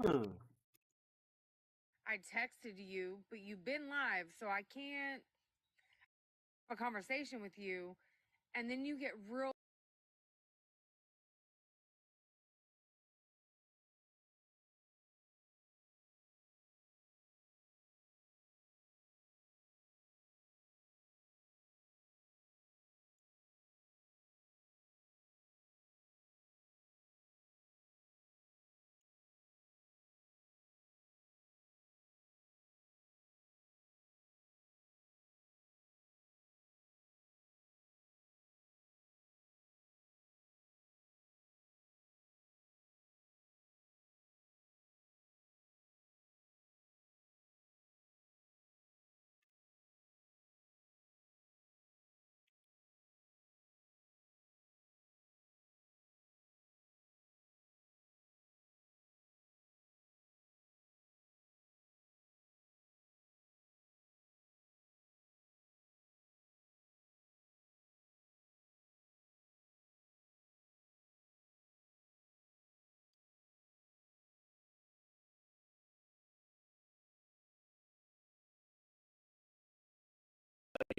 Hmm. I texted you, but you've been live, so I can't have a conversation with you. And then you get real.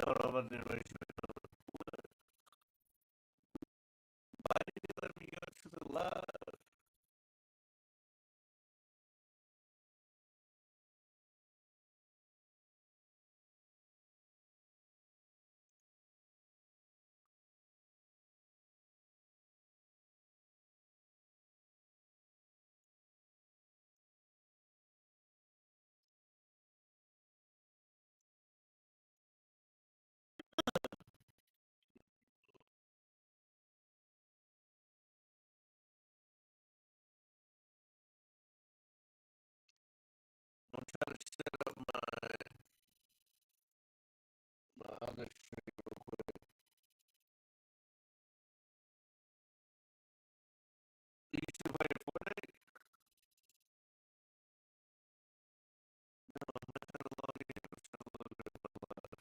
Ora venne let me go to the live. I'm trying to set up my other stream real quick. You still playing Fortnite? No, I'm not trying to log in. I'm trying to log in.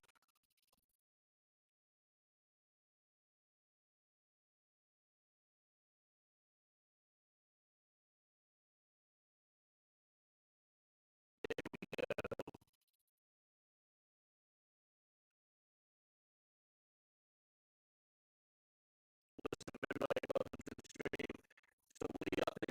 Everybody, welcome to the stream. So what do y'all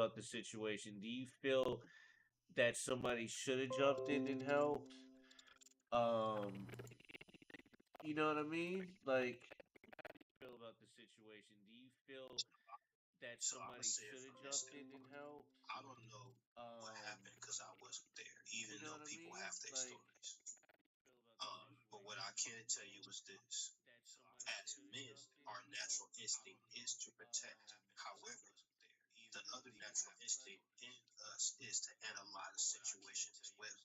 about the situation? Do you feel that somebody should have jumped in and helped? Um, you know what I mean? Like, feel about the situation? Do you feel that So I'm gonna somebody say it should have from this jumped in and standpoint. helped? I don't know what happened because I wasn't there, You even know though what I people mean? have their Like, stories. feel about the But what I situation? can tell you is this: That somebody as should have men, jumped in our and natural helped? instinct is to protect. However, the other natural instinct in us is to analyze a situation as well.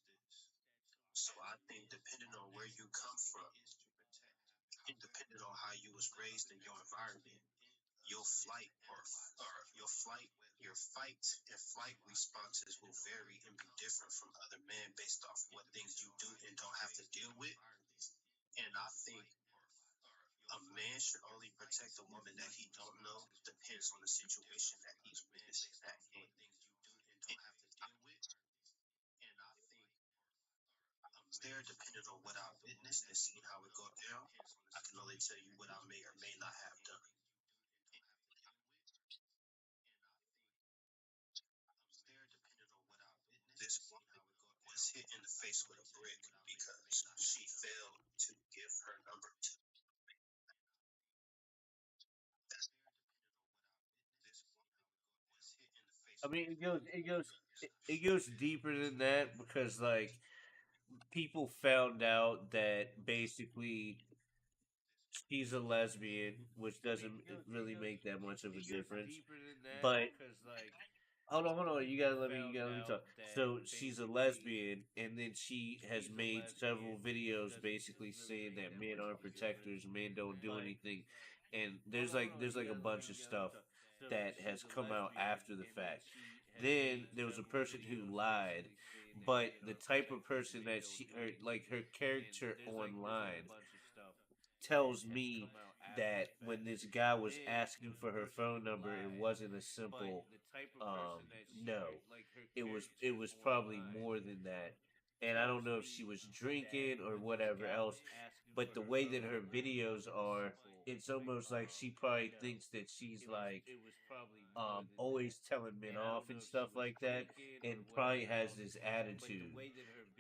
So I think depending on where you come from and depending on how you was raised in your environment, your flight or your fight and flight responses will vary and be different from other men based off what things you do and don't have to deal with. And I think a man should only protect a woman that he don't know depends on the situation that he's witnessing that in. And I think there, depending on what I witnessed and seen how it go down, I can only tell you what I may or may not have done. This woman was hit in the face with a brick because she failed to give her number to. I mean, it goes deeper than that because like people found out that basically she's a lesbian, which doesn't really make that much of a difference. But hold on, you gotta let me talk. So she's a lesbian, and then she has made several videos basically saying that men aren't protectors, men don't do anything, and there's like a bunch of stuff that has come out after the fact. Then there was a person who lied, but the type of person that her character online tells me that when this guy was asking for her phone number, it wasn't a simple no. It was probably more than that. And I don't know if she was drinking or whatever else, but the way that her videos are, it's almost like she probably thinks that she's like always telling men off and stuff like that, and probably has this attitude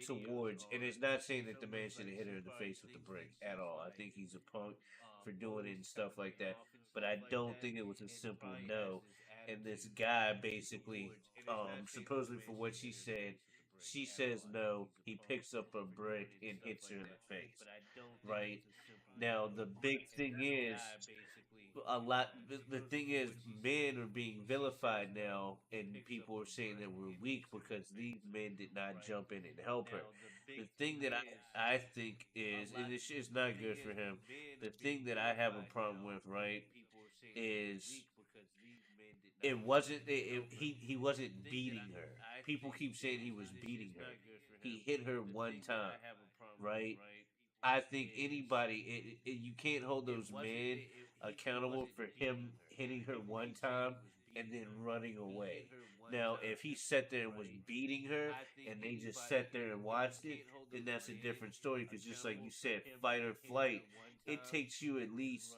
towards. And it's not saying that the man should have hit her in the face with the brick at all. I think he's a punk for doing it and stuff like that. But I don't think it was a simple no. And this guy basically, supposedly for what she says no. He picks up a brick and hits her in the face. Right now, the big thing is the thing is men are being vilified now and people are saying that we're weak because these men did not jump in and help her. The thing that I think is, and this is not good for him, the thing that I have a problem with, right, is it wasn't he wasn't beating her. People keep saying he was beating her. He hit her one time, right? I think you can't hold those men accountable for him hitting her one time and then running away. Now, if he sat there and was beating her and they just sat there and watched it, then that's a different story. Because just like you said, fight or flight, it takes you at least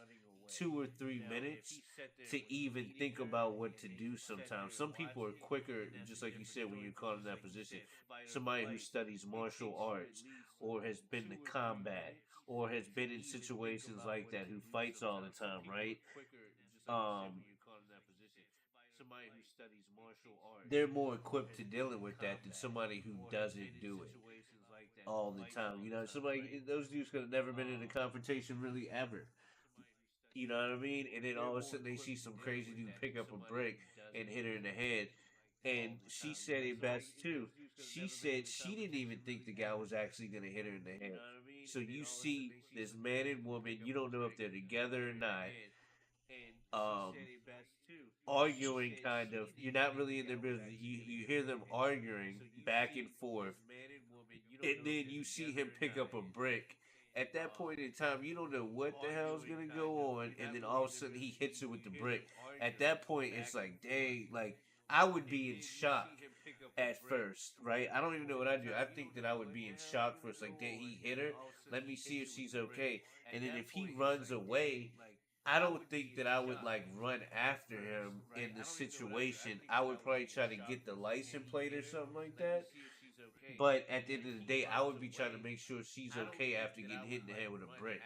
2 or 3 minutes to even think about what to do sometimes. Some people are quicker, just like you said, when you're caught in that position. Somebody who studies martial arts or has been to combat or has been in situations like that who fights all the time, right? Um, they're more equipped to dealing with that than somebody who doesn't do it all the time. You know, somebody those dudes could have never been in a confrontation really ever. You know what I mean? And then all of a sudden they see some crazy dude pick up a brick and hit her in the head. And she said it best too. She said she didn't even think the guy was actually going to hit her in the head. So you see this man and woman, you don't know if they're together or not, um, arguing kind of. You're not really in their business. You hear them arguing back and forth, and then you see him pick up a brick. At that point in time, you don't know what the hell's gonna go on, and then all of a sudden he hits her with the brick. At that point, it's like, dang, like I would be in shock at first, right? I don't even know what I do. I think that I would be in shock first, like, dang, he hit her. Let me see if she's okay. And then if he runs away, I don't think that I would like run after him in the situation. I would probably try to get the license plate or something like that. But at the end of the day, I would be trying to make sure she's okay after getting hit in the head with a brick.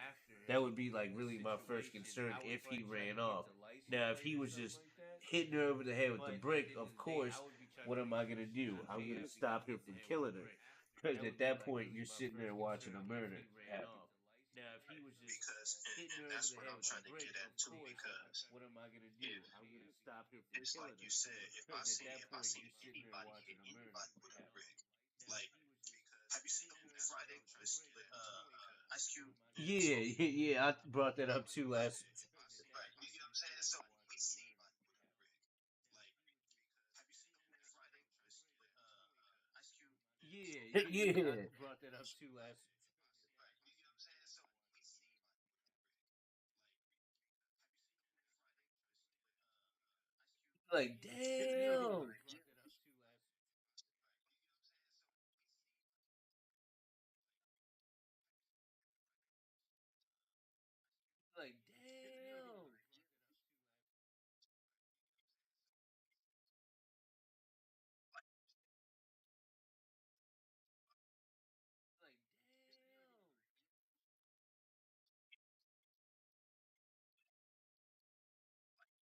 That would be like really my first concern if he ran off. Now, if he was just hitting her over the head with the brick, of course, what am I gonna do? I'm gonna stop him from killing her. Because at that point, you're sitting there watching a murder happen. Now, if he was just because hitting her over that's the what head I'm with the trying to brick, get at of too. course, Because what am I gonna if do? I'm gonna stop him from it's like killing you her. said, Because at that if I point, see you're sitting there anybody hit watching a murder anybody with a happen. brick, like, have you seen the movie Friday with Ice Cube? Yeah, yeah, yeah. I brought that up too last. Right. You know what I'm saying? So we see like, have you seen the movie Friday with Ice Cube? Yeah, yeah, yeah. I Yeah. brought that up too last. Right. You know what I'm saying? So we see Like, damn. Like, damn. Like, damn. you know Yeah. what I'm saying? So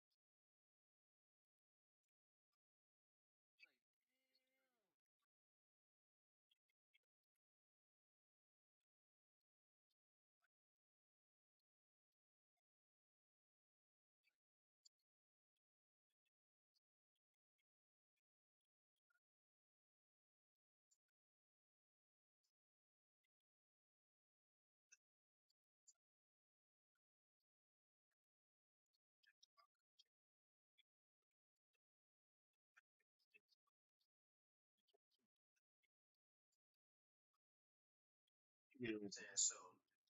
for us to say if it was a man, that's a whole different topic that we have to set to the side. You get what I'm saying? Because these situations do happen to men, but that's not what we're talking about.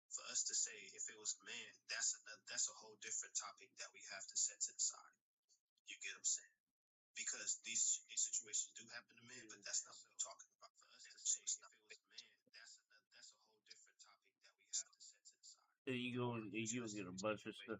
For us to say if it was a man, that's a whole different topic that we have to set to the side. And you gonna get a bunch of stuff. Because these situations do happen to men, but that's not what we're talking about. For us to say if it was a man, that And you gonna get a bunch of stuff.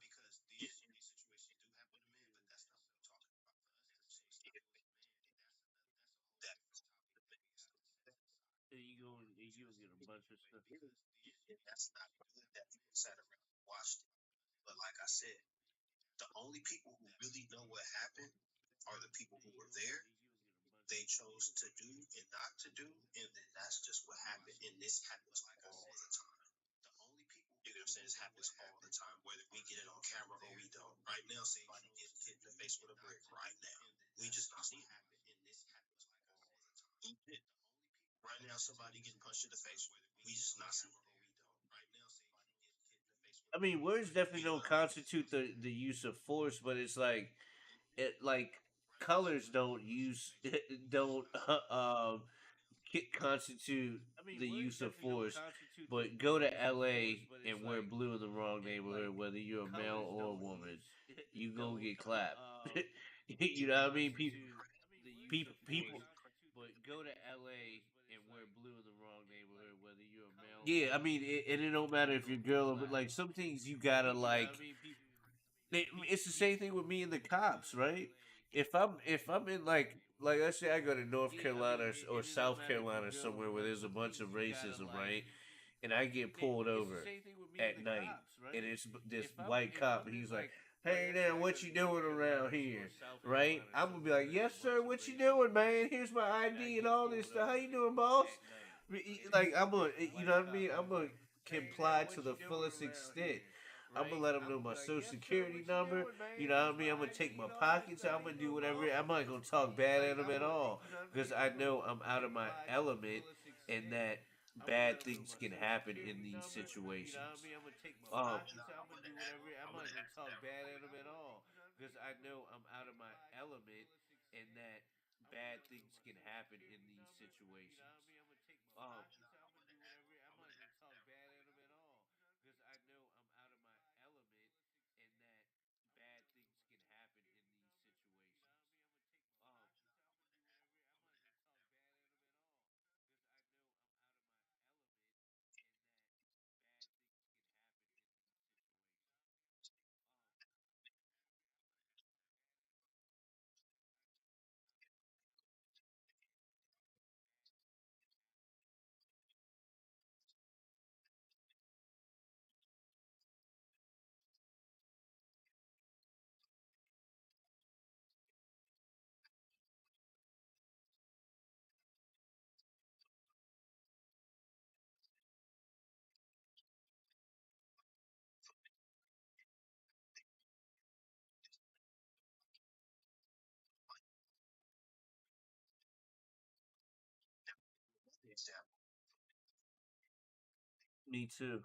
that's not good that people sat around and watched it. But like I said, the only people who really know what happened are the people who were there. They chose to do and not to do, and then that's just what happened. And this happens all the time. The only people, you know what I'm saying, this happens all the time, whether we get it on camera or we don't. Right now, somebody gets hit in the face with a brick. Right now, we just not seeing it. Legit. Right now, somebody getting punched in the face. We just not seeing it. I mean, words definitely We don't constitute the use of force, but it's like like colors don't use don't constitute the use of force. But go to L.A. and wear blue in the wrong neighborhood, whether you're a male or a woman, you gonna get clapped. You know what I mean? People. But go to L.A. and wear blue in the wrong neighborhood, whether you're a male. Yeah, I mean, and it don't matter if you're a girl, but like some things you gotta like. It's the same thing with me and the cops, right? If I'm in like let's say I go to North Carolina or South Carolina somewhere where there's a bunch of racism, right? And I get pulled over at night, and it's this white cop, and he's like, "Hey, now, what you doing around here?" Right? I'm gonna be like, "Yes, sir. What you doing, man? Here's my ID and all this stuff. How you doing, boss?" Like I'm gonna, you know what I mean? I'm gonna comply to the fullest extent. I'm gonna let them know my social security number. You know what I mean? I'm gonna take my pockets out. I'm gonna do whatever. I'm not gonna talk bad at them at all because I know I'm out of my element and that bad things can happen in these situations. Um, Now, I'm gonna ask that real bad quick. at them at all because I know I'm out of my element and that bad things can happen in these situations. Um, I'm gonna ask that real quick. because I know I'm out of my element and that bad things can happen in these situations. Um, Me too.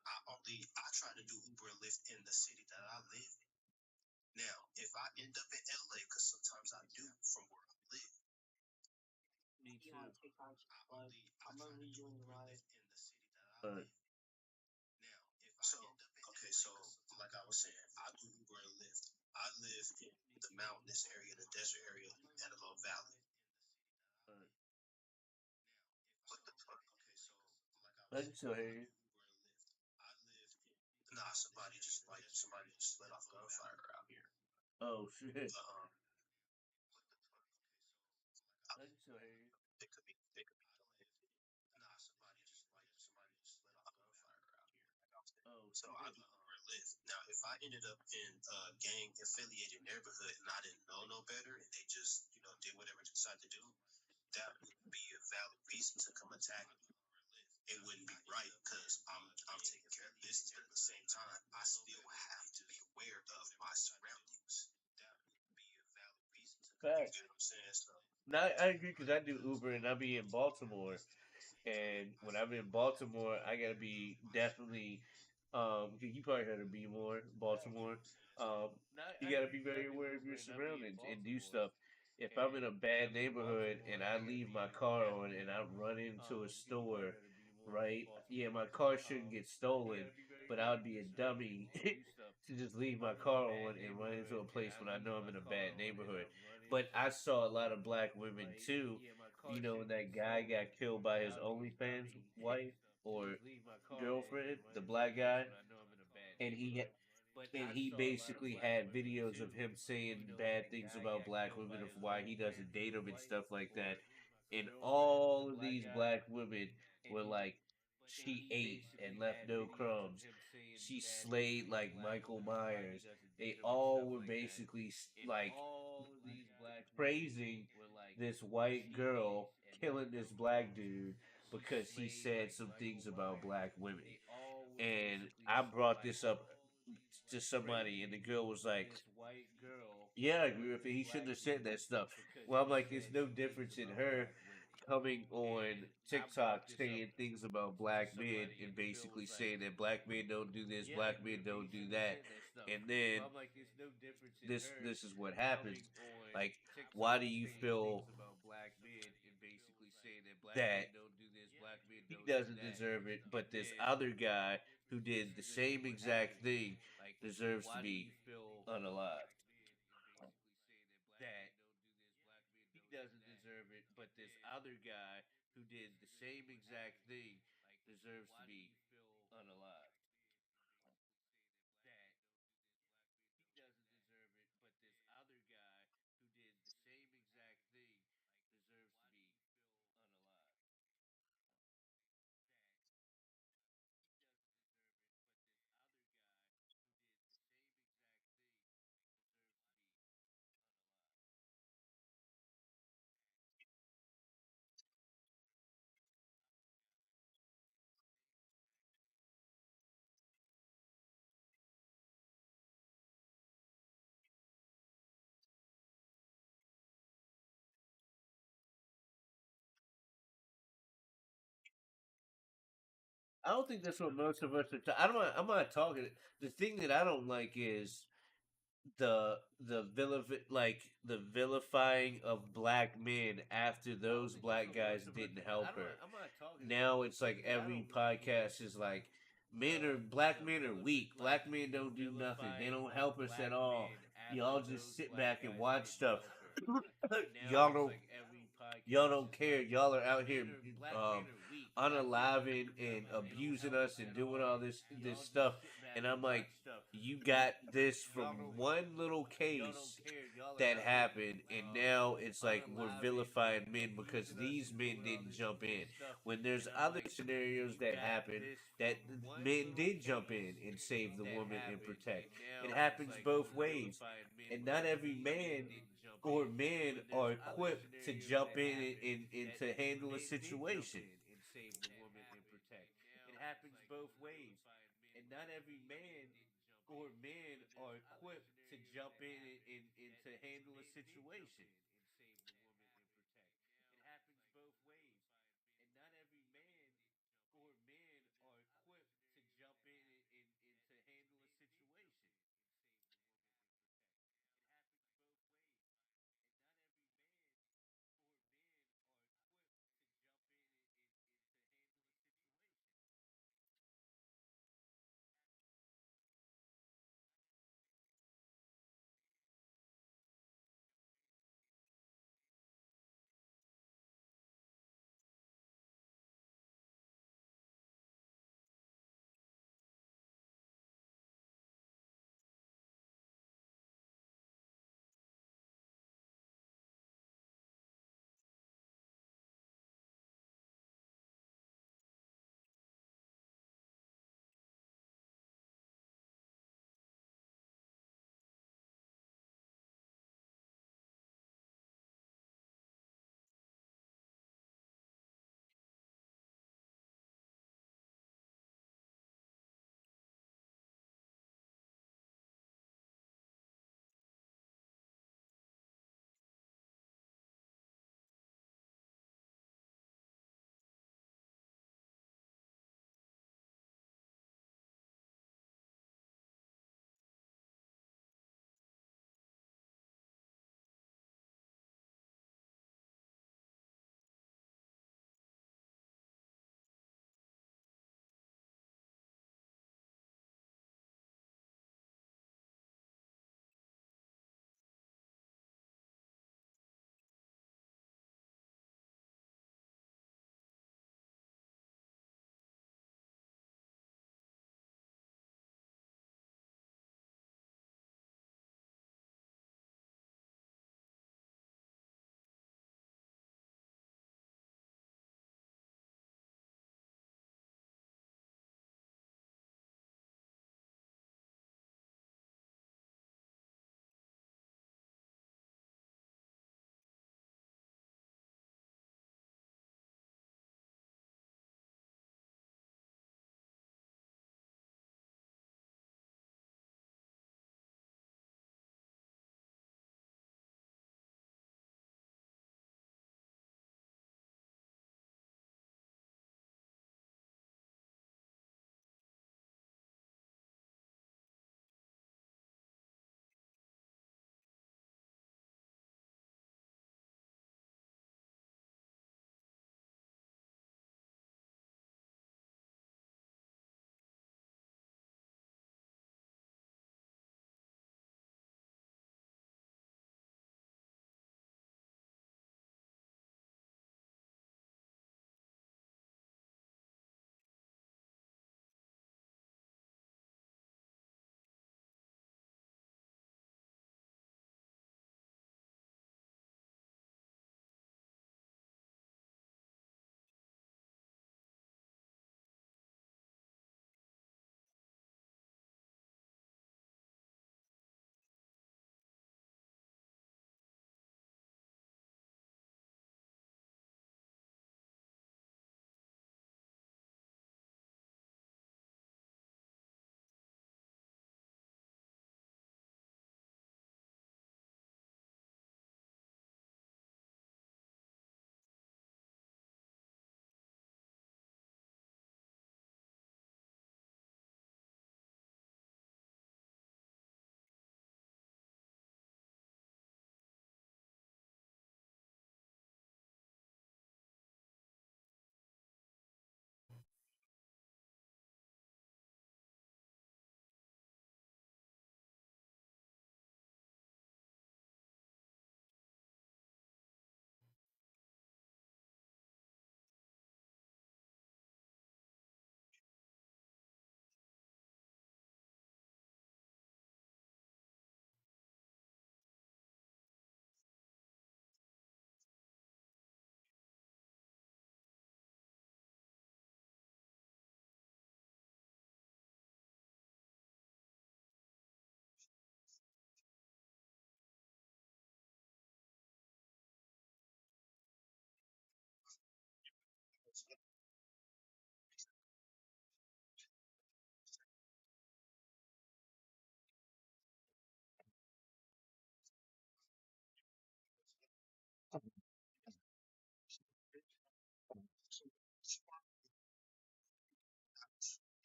I try to do Uber and Lyft in the city that I live in. Now, if I end up in LA, because sometimes I do from where I live, Me too. I try to do Uber and Lyft in the city that I But live in. Now, if I so end up in okay, so like I was saying, I do Uber and Lyft. I live in the mountainous area, the desert area, Antelope Valley. but What the fuck? Okay, so like I I was can saying, still hear I you. do Uber and Lyft. I live in nah, somebody just let off gunfire out here. Oh shit. What the fuck? I can still hear you. They could be playing. Nah, somebody just let off gunfire out here. Oh So I shit. do Uber and Lyft. Now, if I ended up in a gang affiliated neighborhood and I didn't know no better and they just did whatever they decided to do, that would be a valid reason to come attack me. It wouldn't be right because I'm taking care of business, but at the same time, I still have to be aware of my surroundings. That would be a valid reason to come. You Facts. get what I'm saying? So No, I agree because I do Uber and I be in Baltimore. And when I'm in Baltimore, I gotta be definitely, 'cause you probably heard of be more Baltimore. You gotta be very aware of your surroundings and do stuff. If I'm in a bad neighborhood and I leave my car on and I run into a store, right? Yeah, my car shouldn't get stolen, but I would be a dummy to just leave my car on and run into a place when I know I'm in a bad neighborhood. But I saw a lot of black women too, when that guy got killed by his OnlyFans wife or girlfriend, the black guy, and he basically had videos of him saying bad things about black women of why he doesn't date them and stuff like that. And all of these black women were like, she ate and left no crumbs. She slayed like Michael Myers. They all were basically like praising this white girl killing this black dude because he said some things about black women. And I brought this up to somebody, and the girl was like, "Yeah, I agree with it. He shouldn't have said that stuff." Well, I'm like, "There's no difference in her coming on TikTok saying things about black men and basically saying that black men don't do this, black men don't do that, and then this is what happens. Like, why do you feel that he doesn't deserve it, but this other guy who did the same exact thing deserves to be unalived? I don't think that's what most of us are. I'm not talking. The thing that I don't like is the vilifying of black men after those black guys didn't help her. Now it's like every podcast is like black men are weak. Black men don't do nothing. They don't help us at all. Y'all just sit back and watch stuff. y'all don't Y'all don't care. Y'all are out here um unaliving and abusing us and doing all this stuff. And I'm like, you got this from one little case that happened, and now it's like we're vilifying men because these men didn't jump in. When there's other scenarios that happen that men did jump in and save the woman and protect. It happens both ways. And not every man or men are equipped to jump in and to handle a situation. It happens both ways. And not every man or men are equipped to jump in and to handle a situation.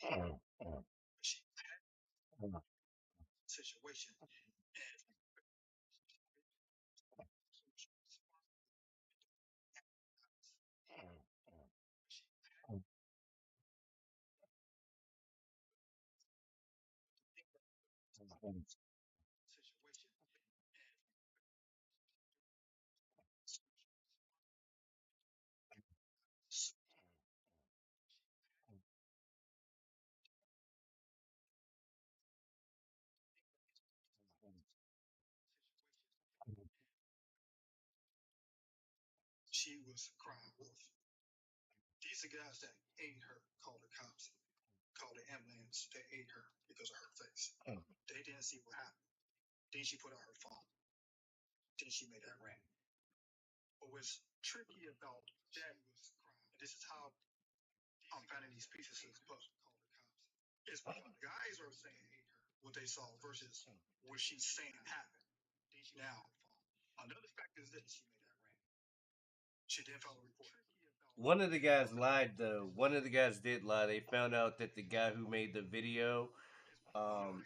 She had a situation, and she was crying wolf. These are guys that ate her, called the cops, called the ambulance. They ate her because of her face. They didn't see what happened. Then she put out her phone. Then she made that rant. What was tricky about that, and this is how I'm finding these pieces of the puzzle, is what guys are saying what they saw versus what she's saying happened. Now, another fact is this: she didn't file a report. One of the guys lied though. One of the guys did lie. They found out that the guy who made the video, um,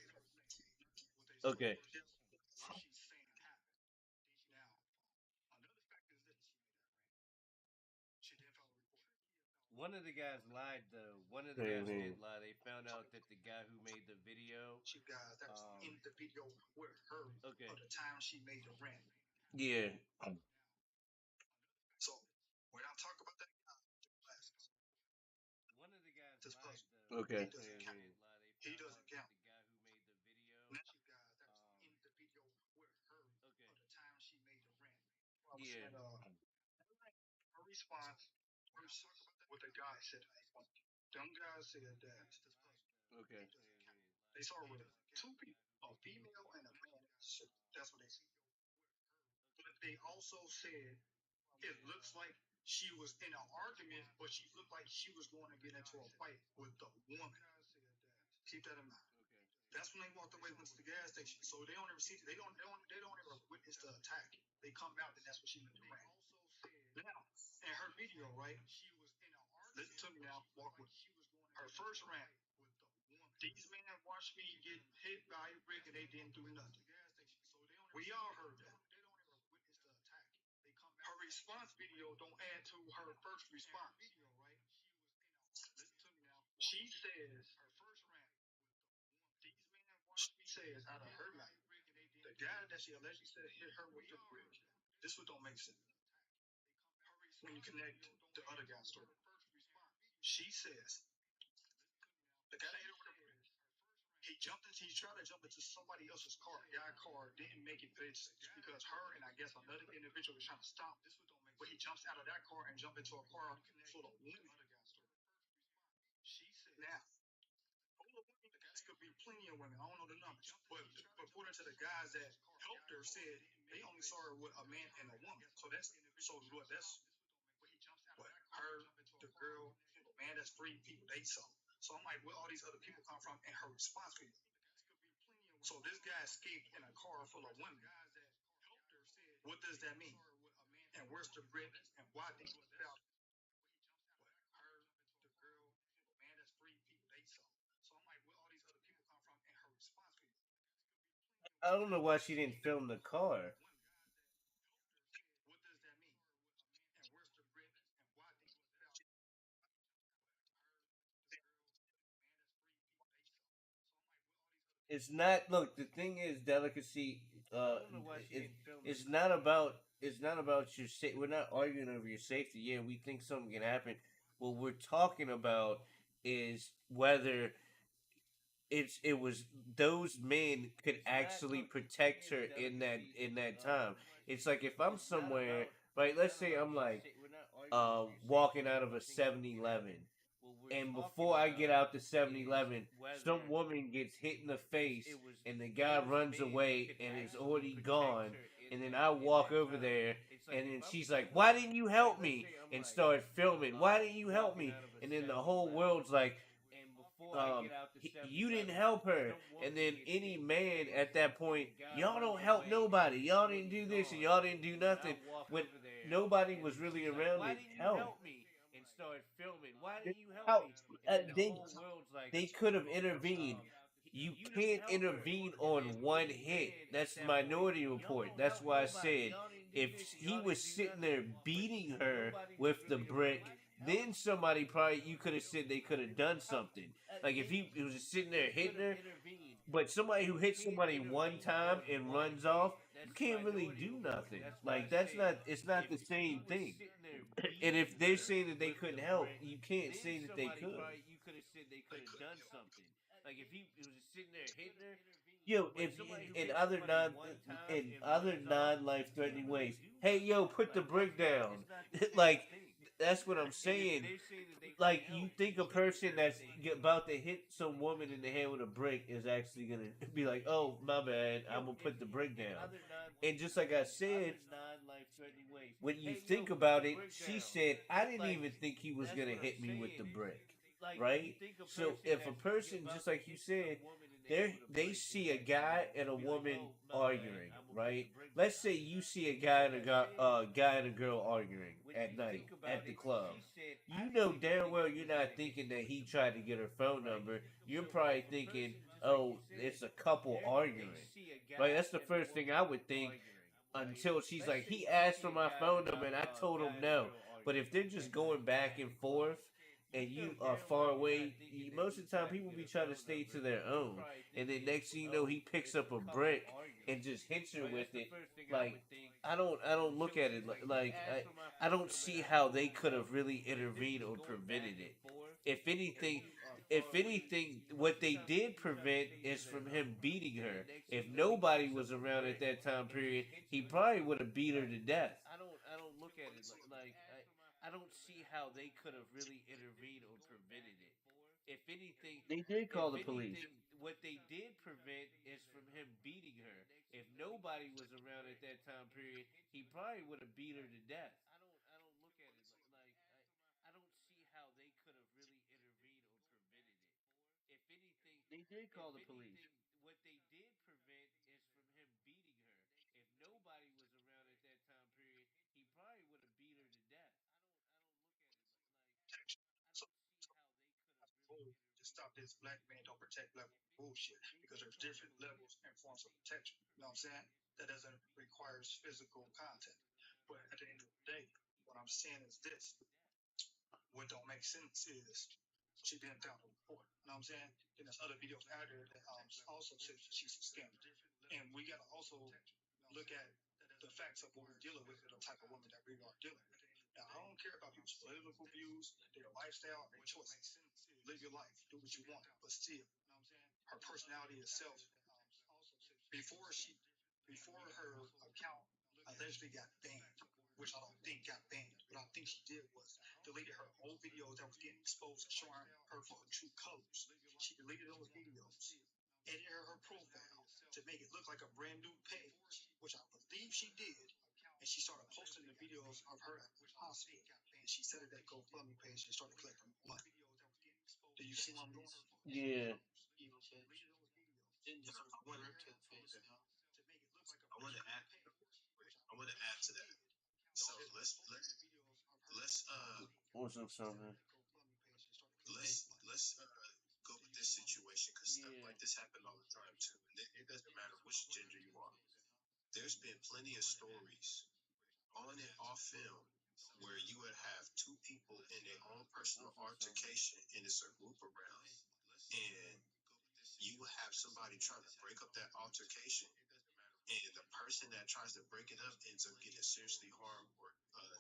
okay, one of the guys lied though. One of the guys did lie. They found out that the guy who made the video, She guys that was in the video with her okay, at the time she made the rant. yeah, So when I talk about that guy, one of the guys this lied puzzle, though. Okay, he doesn't count. He doesn't count. Now, in the video with her okay, at the time she made the rant. I was yeah, saying, her response was what the guy said. Them guys said that okay, they saw her with two people, a female and a man. So that's what they said. But they also said it looks like she was in an argument, but she looked like she was going to get into a fight with the woman. Keep that in mind. That's when they walked away, went to the gas station. So they don't ever see. They don't ever witness the attack. They come out, and that's when she went to rant. Now, in her video, right? Listen to me now. Walk with me. Her first rant. These men watched me get hit by a brick, and they didn't do nothing. We all heard that. Her response video don't add to her first response. She says, out of her mouth, the guy that she allegedly said hit her with the brick. This one don't make sense when you connect the other guy's story. She says the guy that hit her with the brick. He tried to jump into somebody else's car. Guy car didn't make it fix because her and I guess another individual was trying to stop. But he jumps out of that car and jumps into a car full of women. Now, this could be plenty of women. I don't know the numbers, but according to the guys that helped her, said they only saw her with a man and a woman. So that's what what her, the girl, the man. That's three people they saw. So I'm like, where all these other people come from? And her response video. So this guy escaped in a car full of women. What does that mean? And where's the brick? And why did he found her, the girl, the man? That's three people they saw. So I'm like, where all these other people come from? And her response video. I don't know why she didn't film the car. What does that mean? And where's the brick? And why did he found It's not. Look, the thing is, delicacy. It, it's not about. It's not about your safety. We're not arguing over your safety. Yeah, we think something can happen. What we're talking about is whether it was those men could actually protect her in that time. It's like if I'm somewhere, right? Let's say I'm like walking out of a 7-Eleven, and before I get out to 7-Eleven, some woman gets hit in the face and the guy runs away and is already gone. And then I walk over there and then she's like, "Why didn't you help me?" And start filming. "Why didn't you help me?" And then the whole world's like, you didn't help her. And then any man at that point, y'all don't help nobody. Y'all didn't do this and y'all didn't do nothing. When nobody was really around to help. And start filming. "Why didn't you help out? me?" And then the They whole world's they could have intervened. You can't intervene on one hit. That's Minority Report. That's why I said if he was sitting there beating her with the brick, then somebody probably you could have said they could have done something. Like if he was just sitting there hitting her, but somebody who hits somebody one time and runs off, you can't really do nothing. Like that's not. It's not the same thing. And if they're saying that they couldn't help, you can't say that they could. They couldn't help. Like if he was just sitting there hitting her, yo, if in other non life threatening ways, hey yo, put the brick down. Like that's what I'm saying. Like you think a person that's about to hit some woman in the head with a brick is actually gonna be like, oh my bad, I'm gonna put the brick down. And just like I said, when you think about it, she said, I didn't even think he was gonna hit me with the brick. Right? So if a person, just like you said, they see a guy and a woman arguing, right? Let's say you see a guy and guy and a girl arguing at night at the club. You know damn well you're not thinking that he tried to get her phone number. You're probably thinking, oh, it's a couple arguing. Right? That's the first thing I would think until she's like, he asked for my phone number and I told him no. But if they're just going back and forth and you are far away, most of the time people be trying to stay to their own. And then next thing you know, he picks up a brick and just hits her with it. Like I don't look at it I don't see how they could have really intervened or prevented it. If anything, what they did prevent is from him beating her. If nobody was around at that time period, he probably would have beat her to death. I don't look at it I don't see how they could have really intervened or prevented it. If anything, they did call the police. What they did prevent is from him beating her. If nobody was around at that time period, he probably would have beat her to death. I don't look at it I don't see how they could have really intervened or prevented it. If anything, they did call the police. What they did prevent is from him beating her. If nobody was around at that time period, he probably would have beat her to death. So, so boom, to stop this black man don't protect black bullshit because there's different levels and forms of protection. You know what I'm saying? That doesn't require physical contact. But at the end of the day, what I'm saying is this: what don't make sense is she didn't file a report. You know what I'm saying? Then there's other videos out there that also says she's a scammer. And we got to also look at the facts of what we're dealing with and the type of woman that we are dealing with. Now, I don't care about people's political views, their lifestyle, and choices. Live your life, do what you want, but still, her personality itself, before she, before her account allegedly got banned, which I don't think got banned. What I think she did was deleted her old videos that was getting exposed and showing her for her true colors. She deleted those videos, edited her profile to make it look like a brand new page, which I believe she did. And she started posting the videos of her at the hospital. And she set it that GoFundMe page and started collecting money. Do you see what I'm doing? Yeah. Yeah, I want to add. I want to add to that. So let's What's up, something? let's go with this situation because stuff like this happen all the time too. And it doesn't matter which gender you are. There's been plenty of stories on and off film where you would have two people in their own personal altercation and it's a group around, and you have somebody trying to break up that altercation, and the person that tries to break it up ends up getting seriously harmed or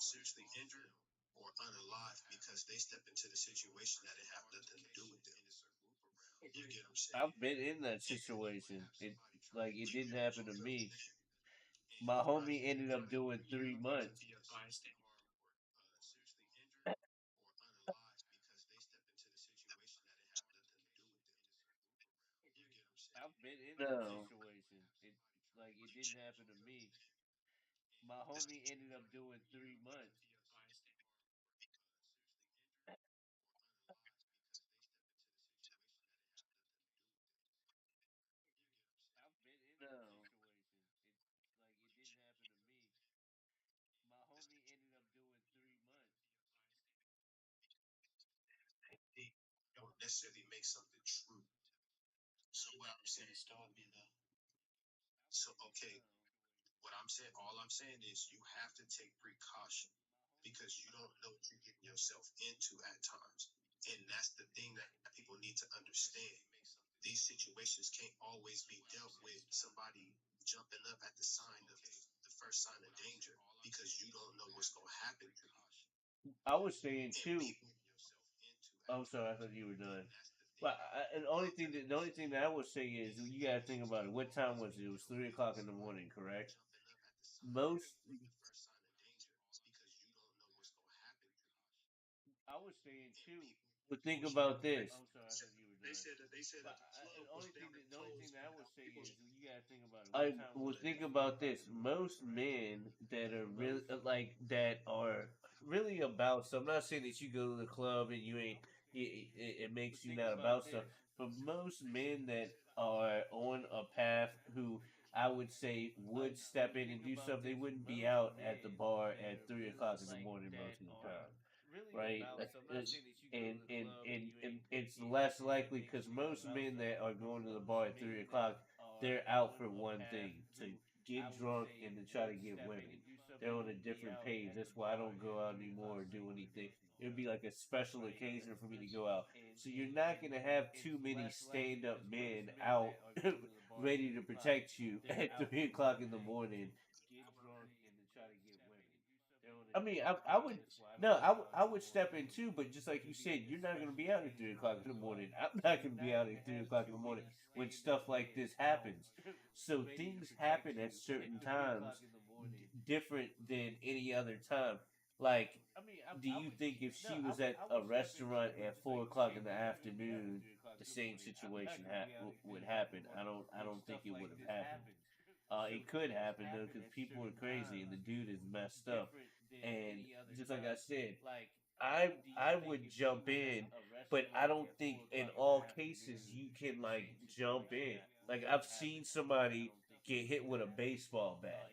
seriously injured or unalive because they step into the situation that it have nothing to do with them. You get what I'm saying? I've been in that situation. It You didn't get what happen I'm to me. saying? My homie ended up doing 3 months. I've been in that No. situation. It didn't happen to me. My homie ended up doing 3 months. I've been in that No. situation. It didn't happen to me. My homie ended up doing 3 months. necessarily make something true. So what I'm saying, so okay, what I'm saying, all I'm saying is you have to take precaution because you don't know what you're getting yourself into at times. And that's the thing that people need to understand. These situations can't always be dealt with somebody jumping up at the sign of the first sign of danger because you don't know what's going to happen to you. I was saying And too. people yourself into at I'm sorry, I thought times. you were done. And that's the thing. But and the only thing that I would say is you gotta think about it. What time was it? It was 3 o'clock in the morning, correct? Jumping up at the sign Most of the first sign of danger because you don't know what's going to happen to you. I was saying And too. people But think bullshit. about this. I'm sorry, I thought you were done. They said But that the club was down and the only closed, thing that I man. would say People, is you gotta think about it. What I time will was it? It think was three about o'clock in this. the morning, Most correct? men that are really Most that are really about stuff. I'm not saying that you go to the club and you ain't it makes you not about stuff, but most men that are on a path who I would say would step in and do stuff, they wouldn't be out at the bar at 3 o'clock in the morning most of the time, right? And it's less likely because most men that are going to the bar at 3 o'clock, they're out for one thing to get drunk and to try to get women. They're on a different page. That's why I don't go out anymore or do anything. It would be like a special occasion for me to go out. So you're not gonna have too many stand up men out ready to protect you at 3 o'clock in the morning. I mean, I would no, I would step in too, but just like you said, you're not gonna be out at 3 o'clock in the morning. I'm not gonna be out at 3 o'clock in the morning when stuff like this happens. So things happen at certain times, different than any other time. Like, do you think if she was at a restaurant at 4 o'clock in the afternoon, the same situation would happen? I don't think it would have happened. It could happen though, because people are crazy and the dude is messed up. And just like I said, I would jump in, but I don't think in all cases you can like jump in. Like I've seen somebody get hit with a baseball bat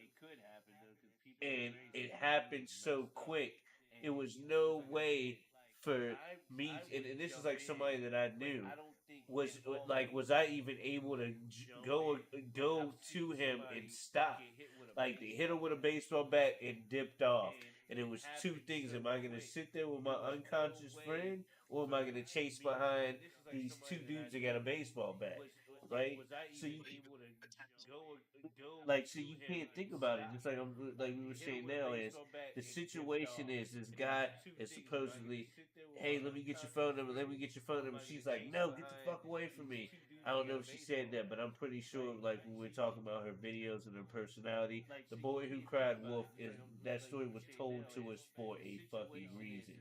and it happened so quick. It was no way for me, and this is like somebody that I knew. Was I even able to go to him and stop? Like they hit him with a baseball bat and dipped off, and it was two things: am I gonna sit there with my unconscious friend, or am I gonna chase behind these two dudes that got a baseball bat? Right? So you so you can't think about it. Just like we were saying now is the situation is this guy is supposedly, hey, let me get your phone number. Let me get your phone number. She's like, no, get the fuck away from me. I don't know if she said that, but I'm pretty sure like when we're talking about her videos and her personality, the boy who cried wolf is that story was told to us for a fucking reason.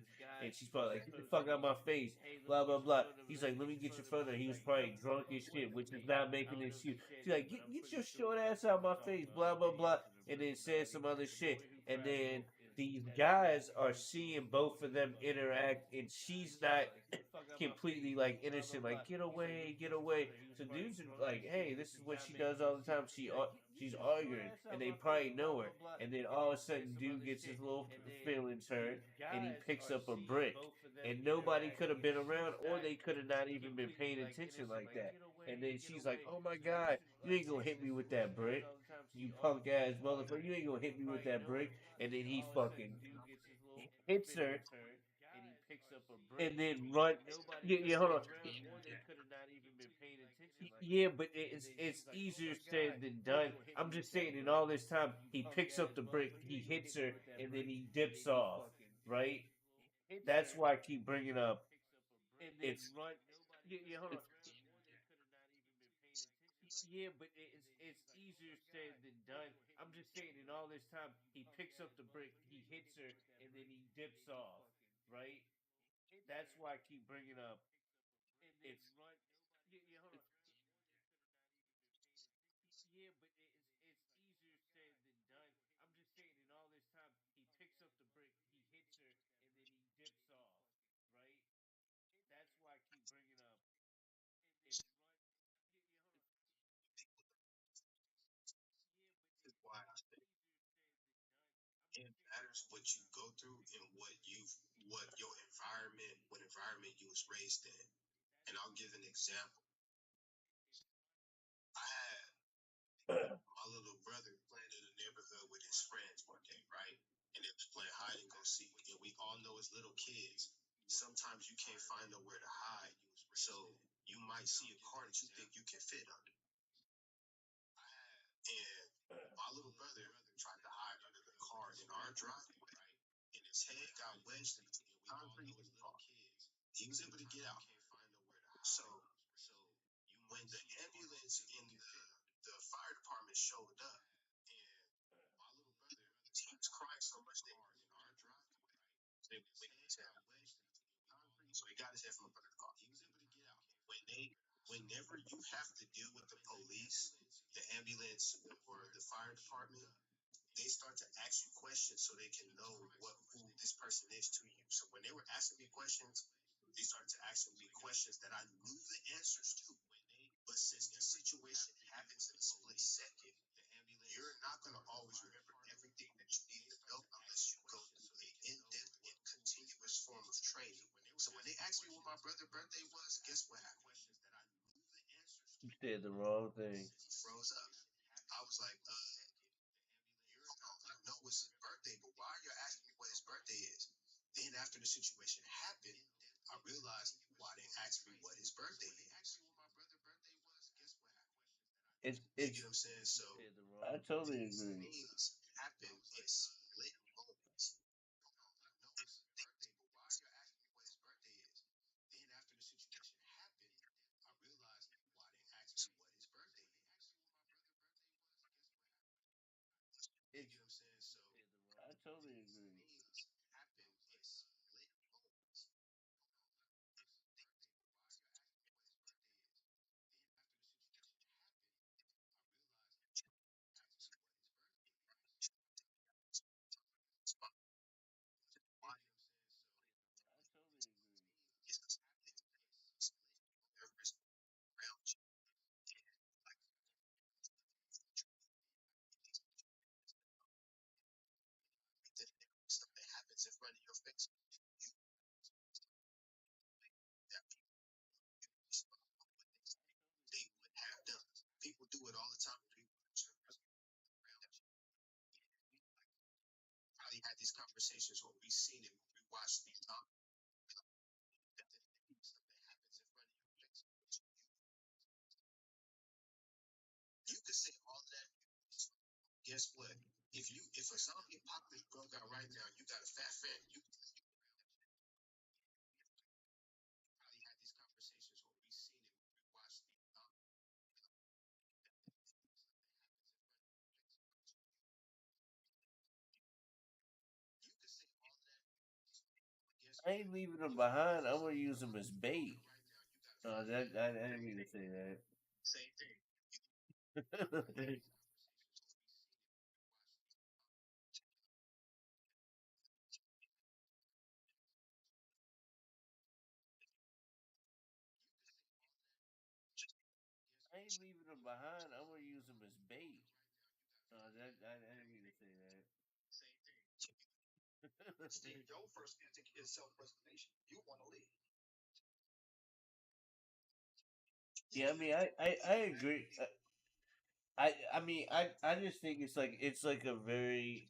And she's probably like, get the fuck out of my face, blah blah blah. He's like, let me get your phone number. He was probably drunk as shit, which is not making an excuse. She's like, get your short ass out of my face, blah blah blah, and then says some other shit. And then these guys are seeing both of them interact, and she's not completely like innocent, like get away, get away. So dudes are like, hey, this is what she does all the time. She's arguing, and they probably know her. And then all of a sudden, dude gets his little feelings hurt, and he picks up a brick. And nobody could have been around, or they could have not even been paying attention like that. And then she's like, "Oh my god, you ain't gonna hit me with that brick, you punk ass motherfucker! You ain't gonna hit me with that brick." And then he fucking hits her, and then run. Yeah, yeah, hold on. Yeah, but it's easier said than done. I'm just saying, in all this time, he picks up the brick, he hits her, and then he dips off. Right? That's why I keep bringing up. It's it's Yeah, but it's easier said than done. I'm just saying, in all this time, he picks up the brick, he hits her, and then he dips off. Right? That's why I keep bringing up. It's Yeah, but it's easier said than done. I'm just saying, in all this time, he picks up the brick, he hits her, and then he dips off. Right? That's why I keep bringing up. It's This is why I say it matters what you go through and what your environment, what environment you was raised in. And I'll give an example. I had my little brother playing in the neighborhood with his friends one day, right? And they was playing hide and go seek. And we all know as little kids, sometimes you can't find nowhere to hide. So you might see a car that you think you can fit under. And my little brother tried to hide under the car in our driveway. And his head got wedged in between the concrete and the car. He was able to get out. So when the ambulance and the fire department showed up, and my little brother, he was crying so much that they went his head out. So he got his head from up under the car. When they, whenever you have to deal with the police, the ambulance, or the fire department, they start to ask you questions so they can know who this person is to you. So when they were asking me questions, they started to asking me questions that I knew the answers to. But since the situation happens in a split second, you're not going to always remember everything that you need to know unless you go through an in-depth and continuous form of training. So when they asked me what my brother's birthday was, guess what happened? You said the wrong thing. He froze up. I was like, I know it's his birthday, but why are you asking me what his birthday is? Then after the situation happened, I realized why they asked me what his birthday is. You It's get what I'm saying? So I totally these agree. things happen in split moments. Then after the situation happened, I realized why they asked me what his birthday is. You It's get what I'm saying? So I totally agree. things happen in split moments. Why I totally agree. is whatever is around you? Stuff that happens in front of your face that they would have done. People do it all the time. People probably had these conversations or we seen it when we watched these stuff that happens in front of your face. You could say all of that. Guess what? If a zombie apocalypse broke out right now, you got a fat fan. You probably had these conversations or we seen it when we watched these You could say all of that. Guess I what? ain't leaving them If behind. a I'm gonna zombie use them as apocalypse broke bait. out right now, you got a No, fat that fan. I didn't mean to say Same thing. that. I ain't leaving them behind. I'm gonna use them as bait. No, that I didn't mean to say Same thing. that. Your first instinct is self-preservation. You want to live. Yeah, I mean, I agree. I mean, I just think it's like a very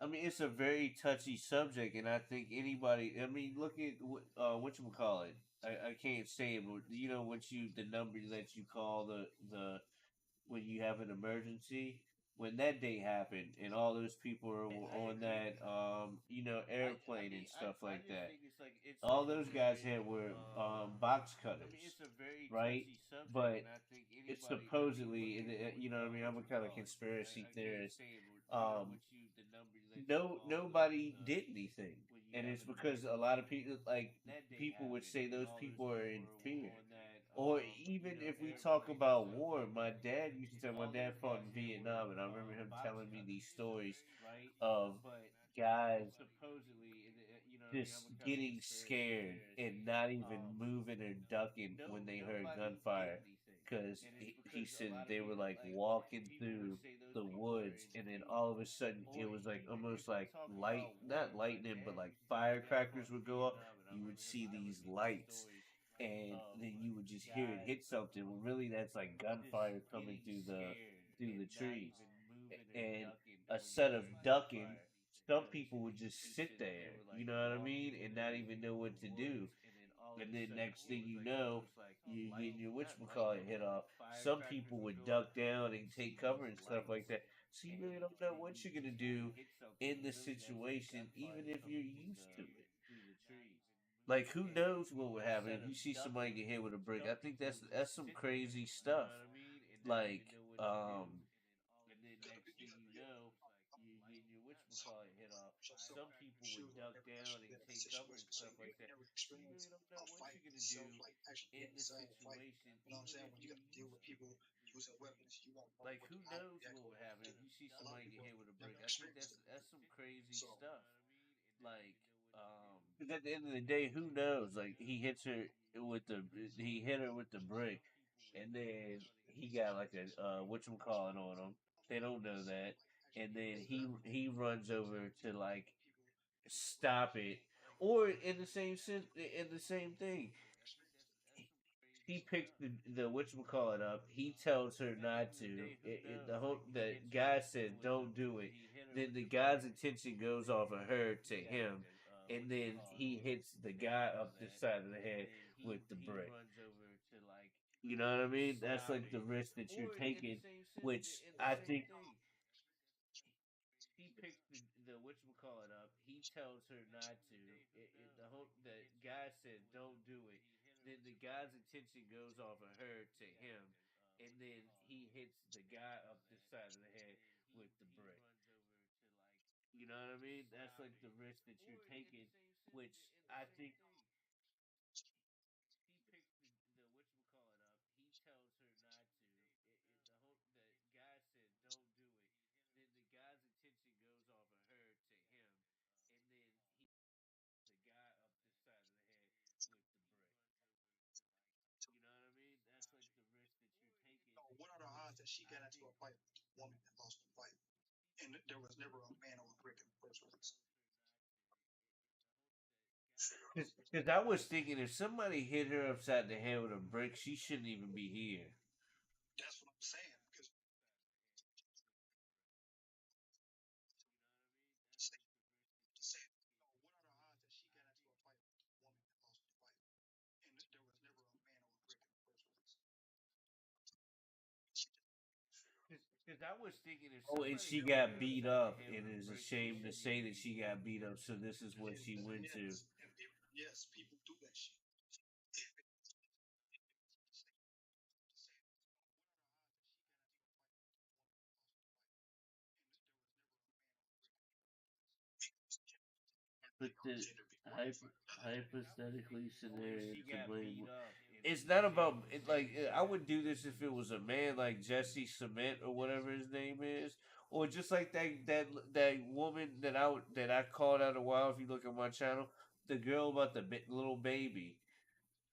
I mean, it's a very touchy subject, and I think anybody. I mean, look at what you call it. I can't say it, but you know what you the number that you call the when you have an emergency. When that day happened, and all those people were on that you know airplane and stuff like that. All those guys had were box cutters, right? But it's supposedly, you know, what I mean, I'm a kind of conspiracy theorist. Um, nobody did anything, and it's because a lot of people, like people, would say those people are in fear. Or even if we talk about war, my dad used to tell. My dad fought in Vietnam, and I remember him telling me these stories of guys just getting scared and not even moving or ducking when they heard gunfire because he said they were like walking through the woods and then all of a sudden it was like almost like light, not lightning, but like firecrackers would go off. You would see these lights and then you would just hear it hit something. Well, really, that's like gunfire coming through the trees, and a set of ducking. Some people would just sit there, you know what I mean, and not even know what to do. And then next thing you know, you getting your whatchamacallit hit off. Some people would duck down and take cover and stuff like that. So you really don't know what you're gonna do in the situation, even if you're used to it. Like who knows what would happen if you see somebody get hit with a brick? I think that's some crazy stuff. Like, um, and then Because next thing you you know, know, you're getting your so whatchamacallit hit off. yourself Some people would shooting duck never down actually and been in a take cover and situation, so stuff you like ain't that. never So you really experienced don't a know what fight you're gonna itself, do like actually in getting the inside and fighting. situation, You know what I'm even saying? if When you you're got to deal used with to people it. using weapons, you won't know Like what who how to knows react what or would what to happen do. if you see A lot of somebody get people hit with a never brick? I think experienced it. that's some crazy So stuff. Like, 'cause at the end of the day, who knows? Like he hits her with the he hit her with the brick, and then he got like a whatchamacallit on him. They don't know that, and then he runs over to like stop it, or in the same sense, in the same thing. He picks the whatchamacallit up. He tells her not to. The whole the guy said don't do it. Then the guy's attention goes off of her to him, and then he hits the guy up the side of the head with the brick. You know what I mean? That's like the risk that you're taking, which I think he picks the whatchamacallit up. He tells her not to. The whole the guy said don't do it. Then the guy's attention goes off of her to him, and then he hits the guy up the side of the head with the brick. You know what I mean? That's like the risk that you're taking, which I think he picks the whatchamacallit up. He tells her not to. The whole the guy said don't do it. Then the guy's attention goes off of her to him, and then he the guy up the side of the head with the brick. You know what I mean? That's like the risk that you're taking, what are the which odds that she I got into think a fight with a woman that lost the fight, and there was never a man or a brick in the first place? because I was thinking if somebody hit her upside the head with a brick, she shouldn't even be here. That's what I'm saying. Because saying, what are the odds that she got into a fight with a woman that lost the fight, and there was never a man or a brick in the first place? Because I was thinking if Oh, somebody and hit she her got beat upside the up, head and with a it's a brick, she shame to shouldn't say even that be she here. got beat up. So this is what she went to. Yes, people do that shit. But the Gender be more hyper, hypothetically when scenario she to got blame. beat up. It's not about it, like I would do this if it was a man like Jesse Cement or whatever his name is, or just like that woman that I called out a while. If you look at my channel, the girl about the little baby.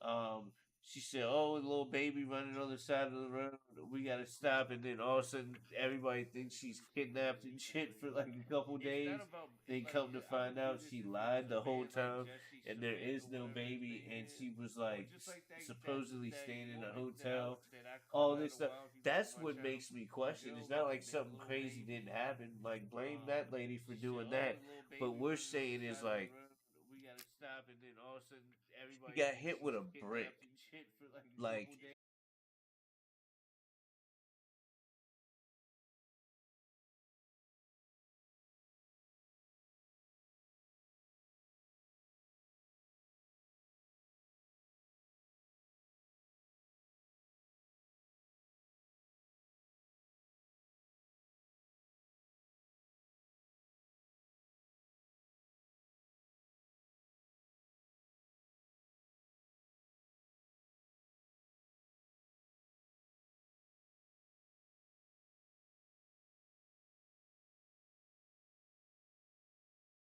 Um, she said, "Oh, a little baby running on the side of the road. We gotta stop." And then all of a sudden, everybody thinks she's kidnapped and shit for like a couple days. Then come to find out, she lied the whole time, and there is no baby. And she was like supposedly staying in a hotel. All this stuff. That's what makes me question. It's not like something crazy didn't happen. Like blame that lady for doing that. But we're saying is like we gotta stop, and then all of a sudden everybody got hit with a brick. Like